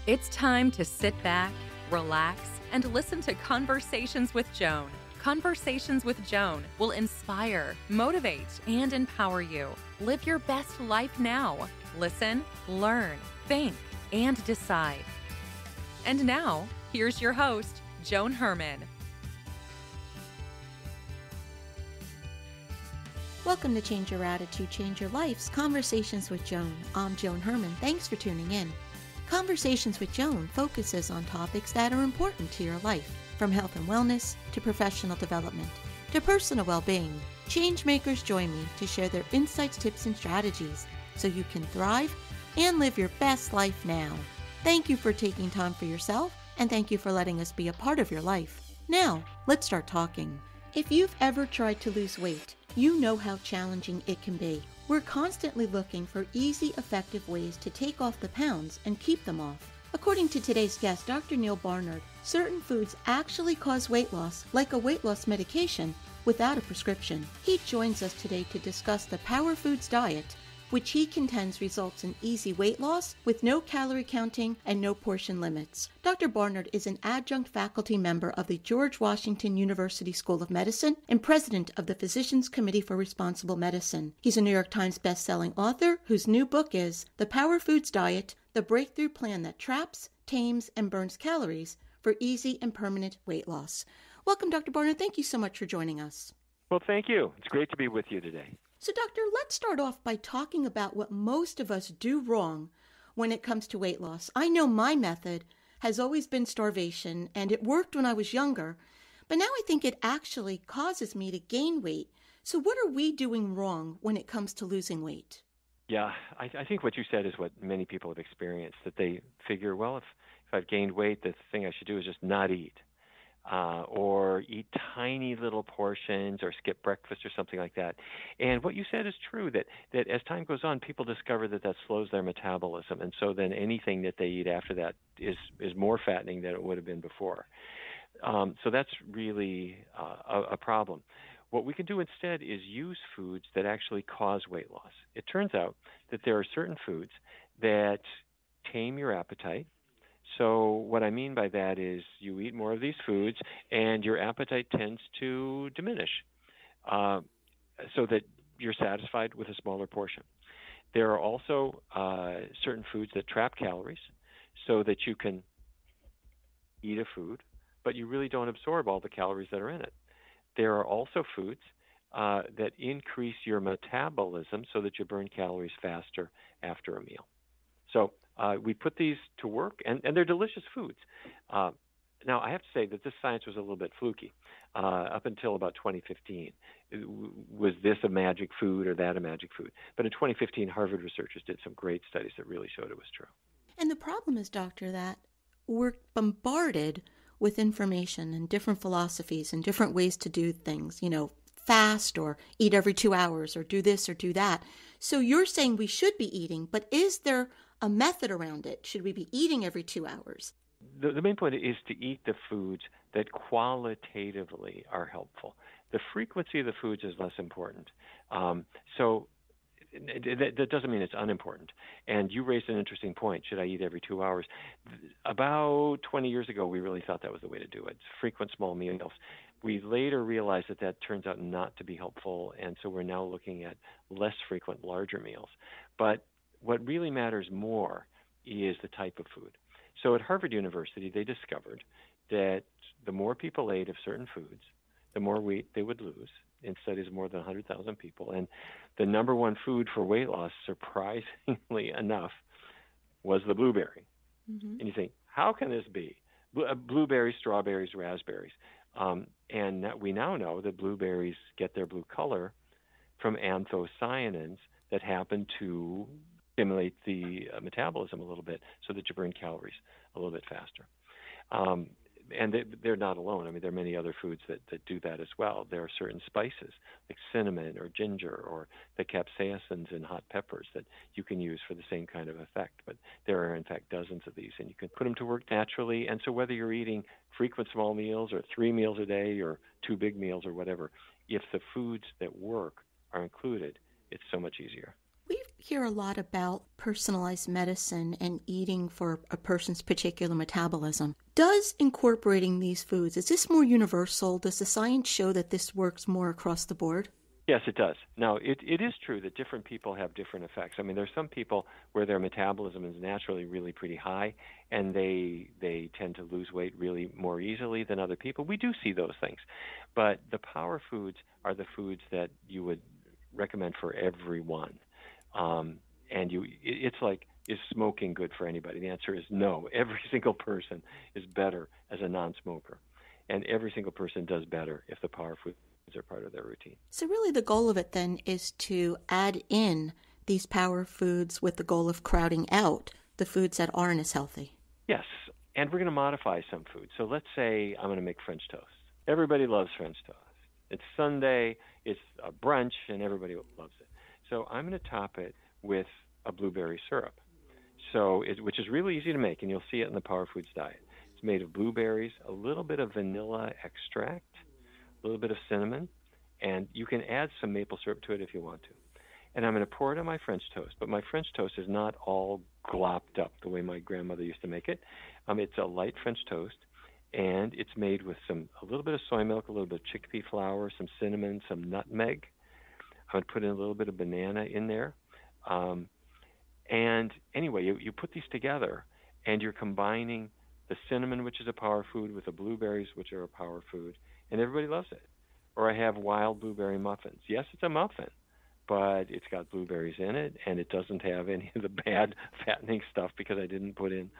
It's time to sit back, relax, and listen to Conversations with Joan. Conversations with Joan will inspire, motivate, and empower you. Live your best life now. Listen, learn, think, and decide. And now, here's your host, Joan Herman. Welcome to Change Your Attitude, Change Your Life's Conversations with Joan. I'm Joan Herman. Thanks for tuning in. Conversations with Joan focuses on topics that are important to your life, from health and wellness to professional development to personal well-being. Changemakers join me to share their insights, tips, and strategies so you can thrive and live your best life now. Thank you for taking time for yourself, and thank you for letting us be a part of your life. Now, let's start talking. If you've ever tried to lose weight, you know how challenging it can be. We're constantly looking for easy, effective ways to take off the pounds and keep them off. According to today's guest, Dr. Neal Barnard, certain foods actually cause weight loss, like a weight loss medication, without a prescription. He joins us today to discuss the Power Foods diet, which he contends results in easy weight loss with no calorie counting and no portion limits. Dr. Barnard is an adjunct faculty member of the George Washington University School of Medicine and president of the Physicians Committee for Responsible Medicine. He's a New York Times bestselling author whose new book is The Power Foods Diet, the breakthrough plan that traps, tames, and burns calories for easy and permanent weight loss. Welcome, Dr. Barnard. Thank you so much for joining us. Well, thank you. It's great to be with you today. So, Doctor, let's start off by talking about what most of us do wrong when it comes to weight loss. I know my method has always been starvation, and it worked when I was younger, but now I think it actually causes me to gain weight. So what are we doing wrong when it comes to losing weight? Yeah, I think what you said is what many people have experienced, that they figure, well, if I've gained weight, the thing I should do is just not eat. Or eat tiny little portions or skip breakfast or something like that. And what you said is true, that as time goes on, people discover that slows their metabolism. And so then anything that they eat after that is more fattening than it would have been before. So that's really a problem. What we can do instead is use foods that actually cause weight loss. It turns out that there are certain foods that tame your appetite. So what I mean by that is you eat more of these foods and your appetite tends to diminish so that you're satisfied with a smaller portion. There are also certain foods that trap calories so that you can eat a food, but you really don't absorb all the calories that are in it. There are also foods that increase your metabolism so that you burn calories faster after a meal. So we put these to work, and they're delicious foods. Now, I have to say that this science was a little bit fluky up until about 2015. Was this a magic food or that a magic food? But in 2015, Harvard researchers did some great studies that really showed it was true. And the problem is, Doctor, that we're bombarded with information and different philosophies and different ways to do things, fast or eat every 2 hours or do this or do that. So you're saying we should be eating, but is there a method around it? Should we be eating every 2 hours? The main point is to eat the foods that qualitatively are helpful. The frequency of the foods is less important. So that doesn't mean it's unimportant. And you raised an interesting point. Should I eat every 2 hours? About 20 years ago, we really thought that was the way to do it. Frequent small meals. We later realized that turns out not to be helpful, and so we're now looking at less frequent, larger meals. But what really matters more is the type of food. So at Harvard University, they discovered that the more people ate of certain foods, the more weight they would lose in studies of more than 100,000 people. And the number one food for weight loss, surprisingly enough, was the blueberry. Mm-hmm. And you think, how can this be? Blueberries, strawberries, raspberries. And we now know that blueberries get their blue color from anthocyanins that happen to stimulate the metabolism a little bit so that you burn calories a little bit faster. And they're not alone. I mean, there are many other foods that do that as well. There are certain spices like cinnamon or ginger or the capsaicins in hot peppers that you can use for the same kind of effect. But there are, in fact, dozens of these, and you can put them to work naturally. And so whether you're eating frequent small meals or 3 meals a day or 2 big meals or whatever, if the foods that work are included, it's so much easier. We hear a lot about personalized medicine and eating for a person's particular metabolism. Does incorporating these foods, is this more universal? Does the science show that this works more across the board? Yes, it does. Now, it is true that different people have different effects. I mean, there's some people where their metabolism is naturally really pretty high, and they tend to lose weight really more easily than other people. We do see those things. But the power foods are the foods that you would recommend for everyone. It's like, is smoking good for anybody? The answer is no. Every single person is better as a non-smoker, and every single person does better if the power foods are part of their routine. So really the goal of it then is to add in these power foods with the goal of crowding out the foods that aren't as healthy. Yes, and we're going to modify some foods. So let's say I'm going to make French toast. Everybody loves French toast. It's Sunday, it's a brunch, and everybody loves it. So I'm going to top it with a blueberry syrup, which is really easy to make, and you'll see it in the Power Foods diet. It's made of blueberries, a little bit of vanilla extract, a little bit of cinnamon, and you can add some maple syrup to it if you want to. And I'm going to pour it on my French toast, but my French toast is not all glopped up the way my grandmother used to make it. It's a light French toast, and it's made with a little bit of soy milk, a little bit of chickpea flour, some cinnamon, some nutmeg. I'm going to put in a little bit of banana in there. And anyway, you put these together, and you're combining the cinnamon, which is a power food, with the blueberries, which are a power food, and everybody loves it. Or I have wild blueberry muffins. Yes, it's a muffin, but it's got blueberries in it, and it doesn't have any of the bad fattening stuff because I didn't put in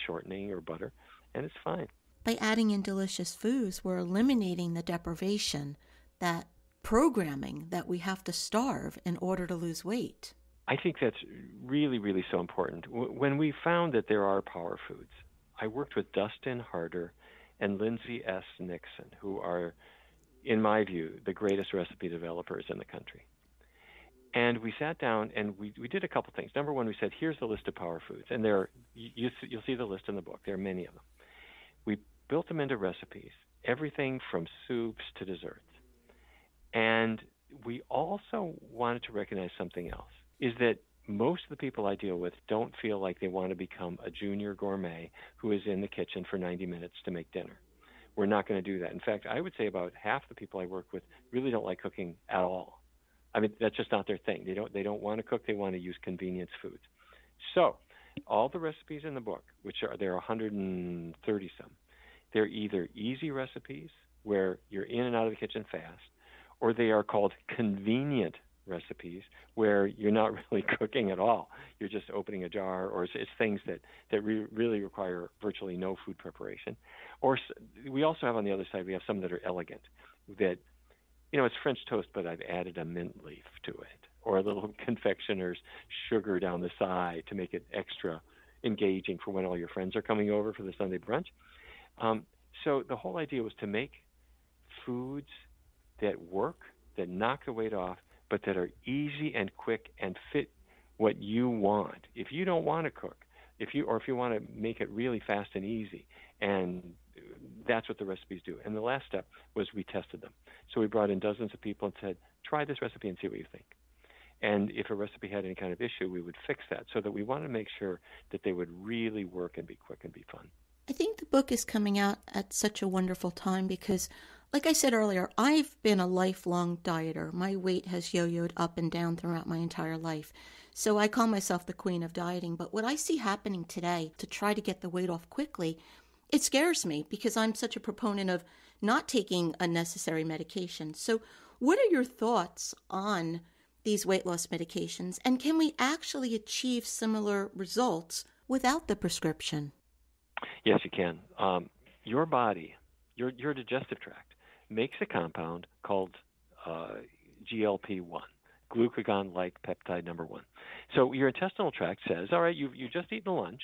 shortening or butter, and it's fine. By adding in delicious foods, we're eliminating the deprivation, that programming that we have to starve in order to lose weight. I think that's really, really so important. When we found that there are power foods, I worked with Dustin Harder and Lindsay S. Nixon, who are, in my view, the greatest recipe developers in the country. And we sat down and we did a couple things. Number one, we said, here's the list of power foods. And you'll see the list in the book. There are many of them. We built them into recipes, everything from soups to desserts. And we also wanted to recognize something else, is that most of the people I deal with don't feel like they want to become a junior gourmet who is in the kitchen for 90 minutes to make dinner. We're not going to do that. In fact, I would say about half the people I work with really don't like cooking at all. I mean, that's just not their thing. They don't want to cook. They want to use convenience foods. So all the recipes in the book, there are 130 some, they're either easy recipes where you're in and out of the kitchen fast, or they are called convenient recipes where you're not really cooking at all. You're just opening a jar, or it's things that really require virtually no food preparation. Or we also have on the other side, we have some that are elegant, that, it's French toast, but I've added a mint leaf to it, or a little confectioner's sugar down the side to make it extra engaging for when all your friends are coming over for the Sunday brunch. So the whole idea was to make foods that work, that knock the weight off, but that are easy and quick and fit what you want. If you don't want to cook, if you want to make it really fast and easy, and that's what the recipes do. And the last step was we tested them. So we brought in dozens of people and said, try this recipe and see what you think. And if a recipe had any kind of issue, we would fix that, so that we wanted to make sure that they would really work and be quick and be fun. I think the book is coming out at such a wonderful time because, like I said earlier, I've been a lifelong dieter. My weight has yo-yoed up and down throughout my entire life. So I call myself the queen of dieting. But what I see happening today to try to get the weight off quickly, it scares me because I'm such a proponent of not taking unnecessary medication. So what are your thoughts on these weight loss medications? And can we actually achieve similar results without the prescription? Yes, you can. Your body, your digestive tract, makes a compound called GLP-1, glucagon-like peptide number 1. So your intestinal tract says, all right, you've just eaten a lunch,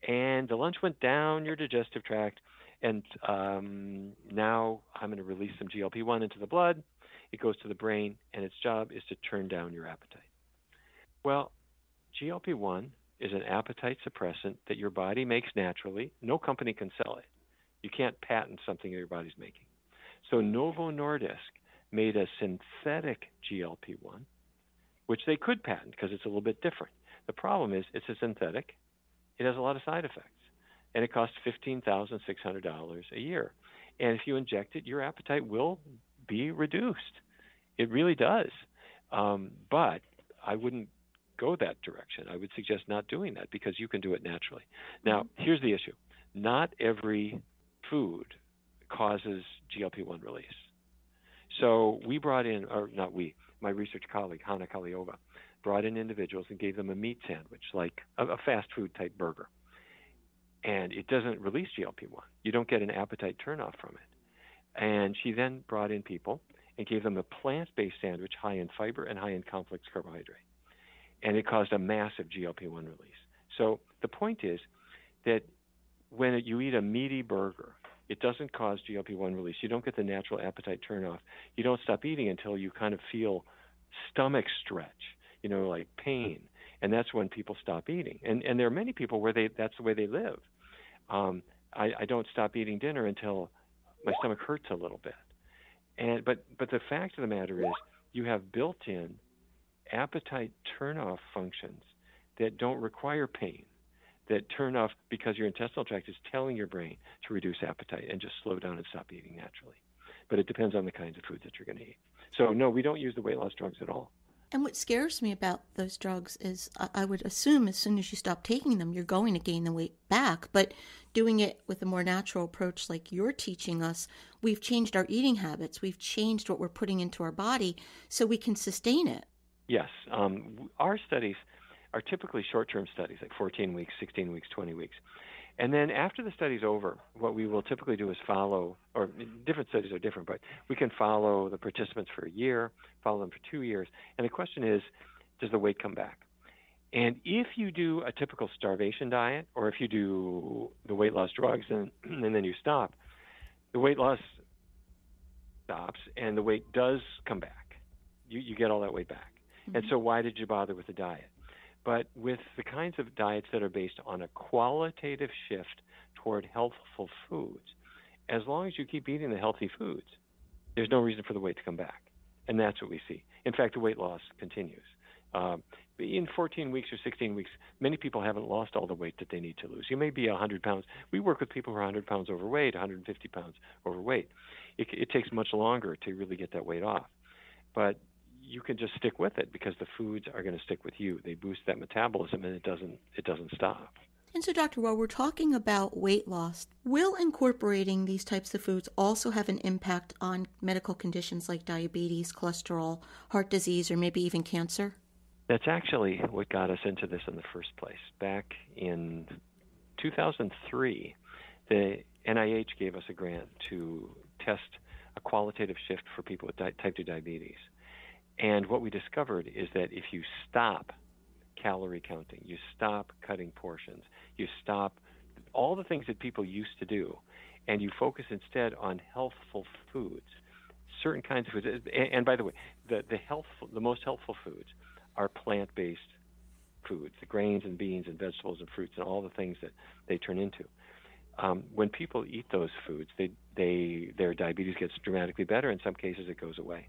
and the lunch went down your digestive tract, and now I'm going to release some GLP-1 into the blood. It goes to the brain, and its job is to turn down your appetite. Well, GLP-1 is an appetite suppressant that your body makes naturally. No company can sell it. You can't patent something that your body's making. So Novo Nordisk made a synthetic GLP-1 which they could patent because it's a little bit different. The problem is it's a synthetic. It has a lot of side effects, and it costs $15,600 a year. And if you inject it, your appetite will be reduced. It really does. But I wouldn't go that direction. I would suggest not doing that because you can do it naturally. Now, here's the issue. Not every food causes GLP-1 release. So we brought in, or not we, my research colleague, Hannah Kaliova, brought in individuals and gave them a meat sandwich, like a fast food type burger. And it doesn't release GLP-1. You don't get an appetite turnoff from it. And she then brought in people and gave them a plant-based sandwich high in fiber and high in complex carbohydrate. And it caused a massive GLP-1 release. So the point is that when you eat a meaty burger, it doesn't cause GLP-1 release. You don't get the natural appetite turnoff. You don't stop eating until you kind of feel stomach stretch, like pain. And that's when people stop eating. And there are many people where that's the way they live. I don't stop eating dinner until my stomach hurts a little bit. But the fact of the matter is you have built-in appetite turnoff functions that don't require pain, that turn off because your intestinal tract is telling your brain to reduce appetite and just slow down and stop eating naturally. But it depends on the kinds of foods that you're going to eat. So no, we don't use the weight loss drugs at all. And what scares me about those drugs is I would assume as soon as you stop taking them, you're going to gain the weight back. But doing it with a more natural approach like you're teaching us, we've changed our eating habits. We've changed what we're putting into our body so we can sustain it. Yes. Our studies are typically short-term studies, like 14 weeks, 16 weeks, 20 weeks. And then after the study's over, what we will typically do is follow, or different studies are different, but we can follow the participants for a year, follow them for 2 years. And the question is, does the weight come back? And if you do a typical starvation diet, or if you do the weight loss drugs and then you stop, the weight loss stops and the weight does come back. You get all that weight back. Mm-hmm. And so why did you bother with the diet? But with the kinds of diets that are based on a qualitative shift toward healthful foods, as long as you keep eating the healthy foods, there's no reason for the weight to come back. And that's what we see. In fact, the weight loss continues. In 14 weeks or 16 weeks, many people haven't lost all the weight that they need to lose. You may be 100 pounds. We work with people who are 100 pounds overweight, 150 pounds overweight. It takes much longer to really get that weight off. But you can just stick with it because the foods are going to stick with you. They boost that metabolism, and it doesn't stop. And so, Doctor, while we're talking about weight loss, will incorporating these types of foods also have an impact on medical conditions like diabetes, cholesterol, heart disease, or maybe even cancer? That's actually what got us into this in the first place. Back in 2003, the NIH gave us a grant to test a qualitative shift for people with type 2 diabetes. And what we discovered is that if you stop calorie counting, you stop cutting portions, you stop all the things that people used to do, and you focus instead on healthful foods, certain kinds of foods. And by the way, the most healthful foods are plant-based foods, the grains and beans and vegetables and fruits and all the things that they turn into. When people eat those foods, their diabetes gets dramatically better. In some cases, it goes away.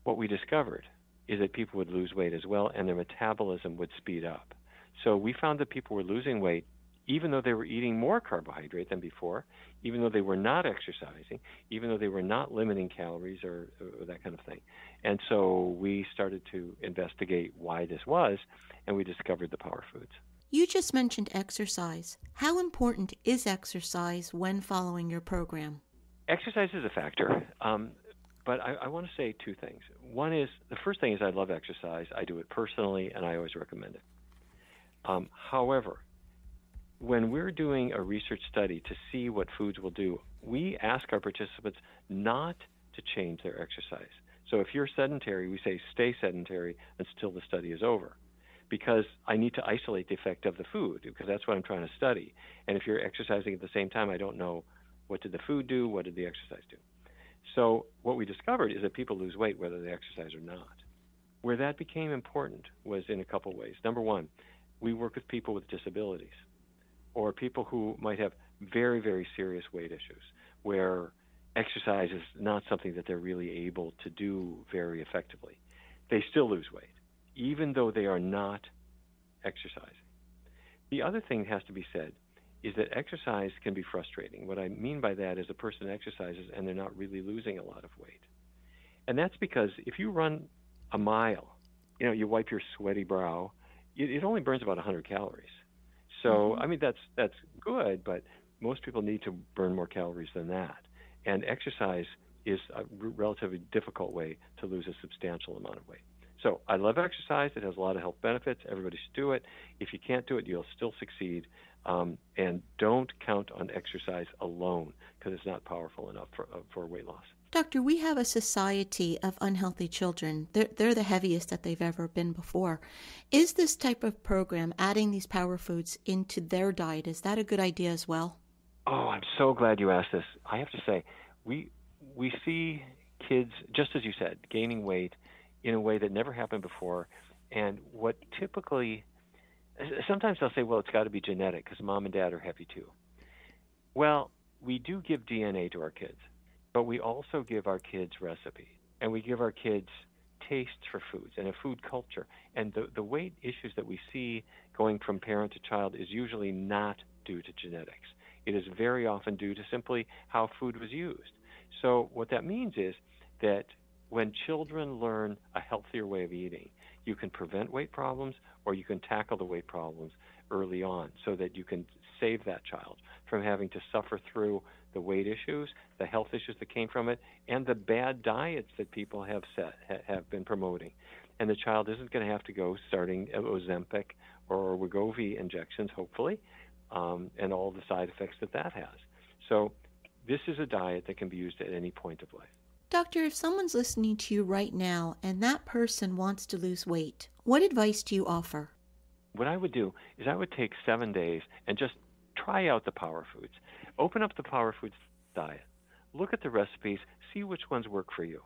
What we discovered is that people would lose weight as well, and their metabolism would speed up. So we found that people were losing weight even though they were eating more carbohydrate than before, even though they were not exercising, even though they were not limiting calories or that kind of thing. And so we started to investigate why this was, and we discovered the power foods. You just mentioned exercise. How important is exercise when following your program? Exercise is a factor. But I want to say two things. One is, the first thing is I love exercise. I do it personally, and I always recommend it. However, when we're doing a research study to see what foods will do, we ask our participants not to change their exercise. So if you're sedentary, we say stay sedentary until the study is over, because I need to isolate the effect of the food, because that's what I'm trying to study. And if you're exercising at the same time, I don't know what did the food do, what did the exercise do. So what we discovered is that people lose weight whether they exercise or not. Where that became important was in a couple ways. Number one, we work with people with disabilities or people who might have very, very serious weight issues where exercise is not something that they're really able to do very effectively. They still lose weight, even though they are not exercising. The other thing that has to be said is that exercise can be frustrating. What I mean by that is a person exercises and they're not really losing a lot of weight. And that's because if you run a mile, you wipe your sweaty brow, it only burns about 100 calories. So, I mean, that's good, but most people need to burn more calories than that. And exercise is a relatively difficult way to lose a substantial amount of weight. So I love exercise. It has a lot of health benefits. Everybody should do it. If you can't do it, you'll still succeed. And don't count on exercise alone because it's not powerful enough for weight loss. Doctor, we have a society of unhealthy children. They're the heaviest that they've ever been before. Is this type of program, adding these power foods into their diet, is that a good idea as well? Oh, I'm so glad you asked this. I have to say, we see kids, just as you said, gaining weight in a way that never happened before. And what typically, sometimes they'll say, well, it's got to be genetic because mom and dad are heavy too. Well, we do give DNA to our kids, but we also give our kids recipe, and we give our kids tastes for foods and a food culture. And the weight issues that we see going from parent to child is usually not due to genetics. It is very often due to simply how food was used. So what that means is that when children learn a healthier way of eating, you can prevent weight problems or you can tackle the weight problems early on so that you can save that child from having to suffer through the weight issues, the health issues that came from it, and the bad diets that people have been promoting. And the child isn't going to have to go starting Ozempic or Wegovy injections, hopefully, and all the side effects that has. So this is a diet that can be used at any point of life. Doctor, if someone's listening to you right now and that person wants to lose weight, what advice do you offer? What I would do is I would take 7 days and just try out the power foods. Open up the power foods diet. Look at the recipes, see which ones work for you.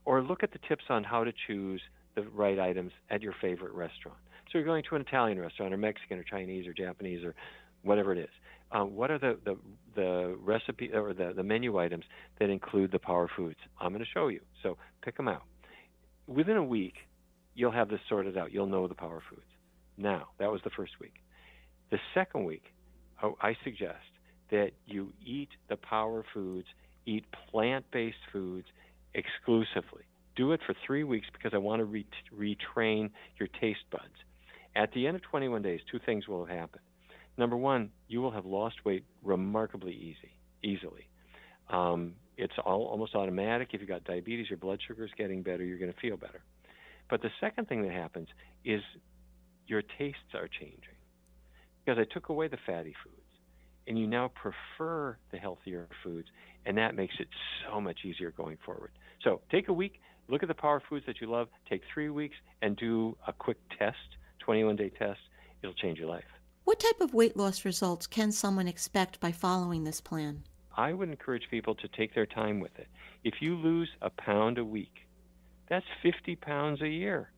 Or look at the tips on how to choose the right items at your favorite restaurant. So you're going to an Italian restaurant or Mexican or Chinese or Japanese or whatever it is. What are the recipe or the menu items that include the power foods? I'm going to show you. So pick them out. Within a week, you'll have this sorted out. You'll know the power foods. Now, that was the first week. The second week, I suggest that you eat the power foods, eat plant-based foods exclusively. Do it for 3 weeks because I want to retrain your taste buds. At the end of 21 days, two things will have happened. Number one, you will have lost weight remarkably easily. It's almost automatic. If you've got diabetes, your blood sugar is getting better, you're going to feel better. But the second thing that happens is your tastes are changing because I took away the fatty foods, and you now prefer the healthier foods, and that makes it so much easier going forward. So take a week, look at the power foods that you love, take 3 weeks, and do a quick test, 21-day test. It'll change your life. What type of weight loss results can someone expect by following this plan? I would encourage people to take their time with it. If you lose a pound a week, that's 50 pounds a year.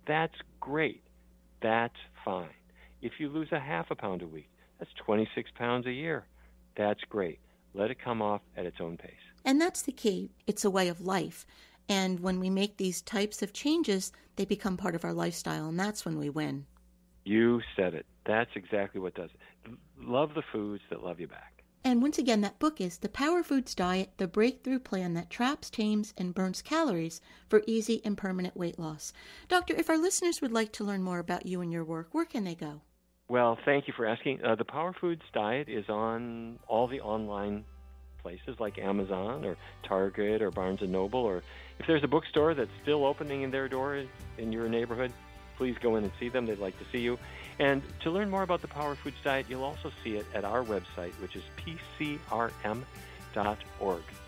That's great. That's fine. If you lose a half a pound a week, that's 26 pounds a year. That's great. Let it come off at its own pace. And that's the key. It's a way of life. And when we make these types of changes, they become part of our lifestyle, and that's when we win. You said it. That's exactly what does it. Love the foods that love you back. And once again, that book is The Power Foods Diet, the breakthrough plan that traps, tames, and burns calories for easy and permanent weight loss. Doctor, if our listeners would like to learn more about you and your work, where can they go? Well, thank you for asking. The Power Foods Diet is on all the online places like Amazon or Target or Barnes & Noble, or if there's a bookstore that's still opening in their doors in your neighborhood, please go in and see them. They'd like to see you. And to learn more about the Power Foods Diet, you'll also see it at our website, which is pcrm.org.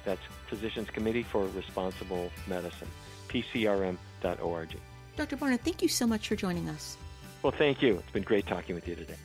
That's Physicians Committee for Responsible Medicine, pcrm.org. Dr. Barnard, thank you so much for joining us. Well, thank you. It's been great talking with you today.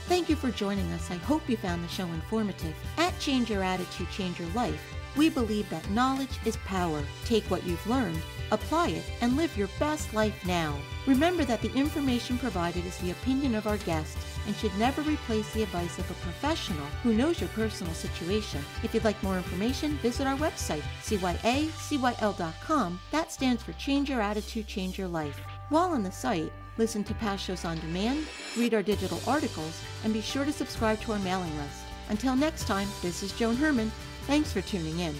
Thank you for joining us. I hope you found the show informative. At Change Your Attitude, Change Your Life, we believe that knowledge is power. Take what you've learned, apply it, and live your best life now. Remember that the information provided is the opinion of our guests and should never replace the advice of a professional who knows your personal situation. If you'd like more information, visit our website, cyacyl.com. That stands for Change Your Attitude, Change Your Life. While on the site, listen to past shows on demand, read our digital articles, and be sure to subscribe to our mailing list. Until next time, this is Joan Herman. Thanks for tuning in.